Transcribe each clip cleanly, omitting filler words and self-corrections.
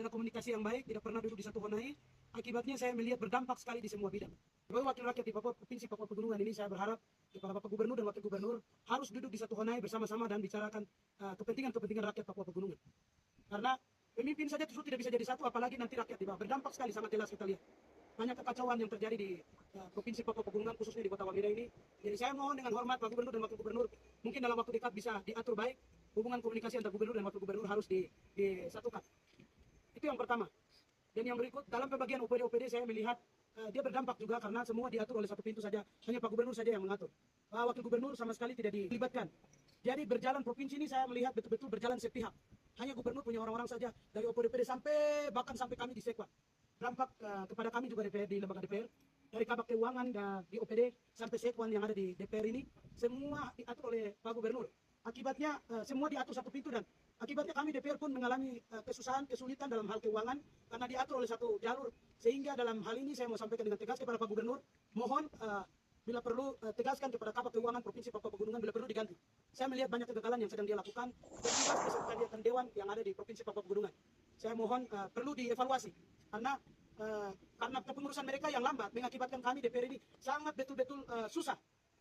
ada komunikasi yang baik, tidak pernah duduk di satu honai. Akibatnya saya melihat berdampak sekali di semua bidang. Sebagai wakil rakyat di Papua, Provinsi Papua Pegunungan ini, saya berharap kepada Bapak Gubernur dan Wakil Gubernur harus duduk di satu honai bersama-sama dan bicarakan kepentingan rakyat Papua Pegunungan. Karena pemimpin saja justru tidak bisa jadi satu, apalagi nanti rakyat di bawah. Berdampak sekali, sangat jelas kita lihat. Banyak kekacauan yang terjadi di Provinsi Papua Pegunungan, khususnya di Kota Wamena ini. Jadi saya mohon dengan hormat Pak Gubernur dan Wakil Gubernur, mungkin dalam waktu dekat bisa diatur baik, hubungan komunikasi antara Gubernur dan Wakil Gubernur harus disatukan. Itu yang pertama. Dan yang berikut, dalam pembagian OPD saya melihat dia berdampak juga karena semua diatur oleh satu pintu saja, hanya Pak Gubernur saja yang mengatur. Wakil Gubernur sama sekali tidak dilibatkan. Jadi berjalan provinsi ini saya melihat betul-betul berjalan sepihak. Hanya Gubernur punya orang-orang saja, dari OPD sampai bahkan sampai kami di Sekwan. Dampak kepada kami juga DPR, di lembaga DPR, dari Kabak Keuangan di OPD sampai Sekwan yang ada di DPR ini, semua diatur oleh Pak Gubernur. Akibatnya semua diatur satu pintu dan akibatnya kami DPR pun mengalami kesulitan dalam hal keuangan karena diatur oleh satu jalur. Sehingga dalam hal ini saya mau sampaikan dengan tegas kepada Pak Gubernur, mohon bila perlu tegaskan kepada Kabak Keuangan Provinsi Papua Pegunungan bila perlu diganti. Saya melihat banyak kegagalan yang sedang dia lakukan dan juga kesekalian dewan yang ada di Provinsi Papua Pegunungan. Saya mohon perlu dievaluasi karena kepengurusan mereka yang lambat mengakibatkan kami DPR ini sangat betul-betul susah.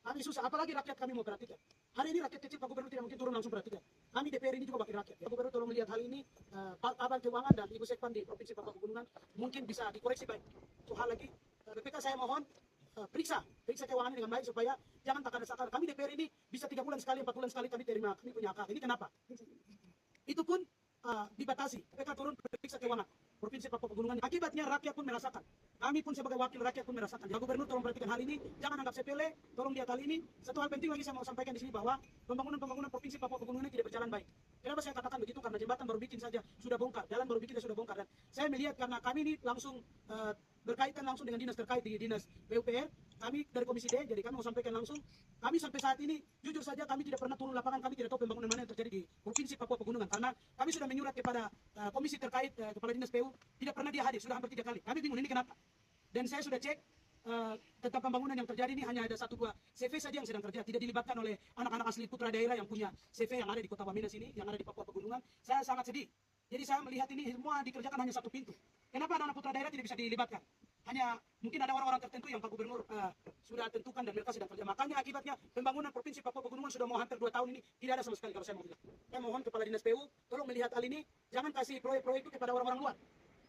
Kami susah, apalagi rakyat kami mau perhatikan. Hari ini rakyat kecil Pak Gubernur tidak mungkin turun langsung perhatikan. Kami DPR ini juga wakil rakyat. Pak Gubernur tolong melihat hal ini, Pak Abang Keuangan dan Ibu Sekpan di Provinsi Papua Pegunungan mungkin bisa dikoreksi baik. Itu hal lagi, BPK saya mohon periksa keuangan dengan baik supaya jangan takar-sakar. Kami DPR ini bisa 3 bulan sekali, 4 bulan sekali kami terima, kami punya hak. Ini kenapa? Itu pun dibatasi. BPK turun periksa keuangan Provinsi Papua Pegunungan. Akibatnya rakyat pun merasakan. Kami pun sebagai wakil rakyat pun merasakan. Pak Gubernur tolong perhatikan hal ini, jangan anggap sepele, tolong lihat hal ini. Satu hal penting lagi saya mau sampaikan di sini bahwa pembangunan Provinsi Papua Pegunungan tidak berjalan baik. Kenapa saya katakan begitu? Karena jembatan baru bikin saja sudah bongkar, jalan baru bikin sudah bongkar. Dan saya melihat karena kami ini langsung berkaitan langsung dengan dinas terkait di dinas PUPR, kami dari Komisi D, jadi kami mau sampaikan langsung, kami sampai saat ini jujur saja kami tidak pernah turun lapangan, kami tidak tahu pembangunan mana yang terjadi di Provinsi Papua Pegunungan karena kami sudah menyurat kepada komisi terkait, kepala dinas PU, tidak pernah dia hadir, sudah hampir 3 kali. Kami bingung ini kenapa. Dan saya sudah cek tentang pembangunan yang terjadi ini hanya ada 1-2 CV saja yang sedang kerja, tidak dilibatkan oleh anak-anak asli putra daerah yang punya CV yang ada di Kota Wamena sini, yang ada di Papua Pegunungan. Saya sangat sedih. Jadi saya melihat ini semua dikerjakan hanya satu pintu. Kenapa anak-anak putra daerah tidak bisa dilibatkan? Hanya mungkin ada orang-orang tertentu yang Pak Gubernur sudah tentukan dan mereka sedang kerja. Makanya akibatnya pembangunan Provinsi Papua Pegunungan sudah mau hampir 2 tahun ini tidak ada sama sekali kalau saya mau bilang. Saya mohon Kepala Dinas PU tolong melihat hal ini, jangan kasih proyek-proyek itu kepada orang-orang luar.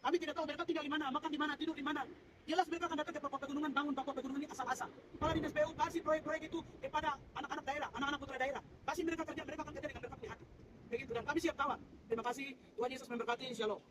Kami tidak tahu mereka tinggal di mana, makan di mana, tidur di mana. Jelas mereka akan datang ke Papua Pegunungan, bangun Papua Pegunungan ini asal-asal. Kepala Dinas PU kasih proyek-proyek itu kepada anak-anak daerah, anak-anak putra daerah. Kasih mereka kerja, mereka akan kerja dengan mereka punya hati. Begitu, dan kami siap kawal. Terima kasih, Tuhan Yesus memberkati, Shalom.